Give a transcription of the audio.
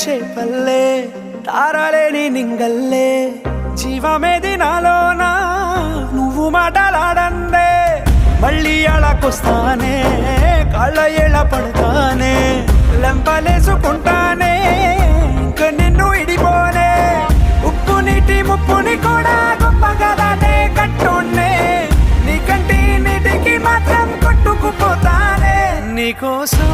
చేపల్లే తారలేని నింగల్లే జీవమేది నాలోనా నువ్వు మాటలాడందే మళ్ళీ అళకొస్తానే కాళ్ళ ఏళ్ళ పడతానే లెంపలేసుకుంటానే ఇంక నిన్ను ఇడిపోనే ఉప్పు నీటి ముప్పుని కూడా గొప్పగా దాటే కట్టున్నే నీ కంటి నీటికి మాత్రం కొట్టుకుపోతానే నీకోసం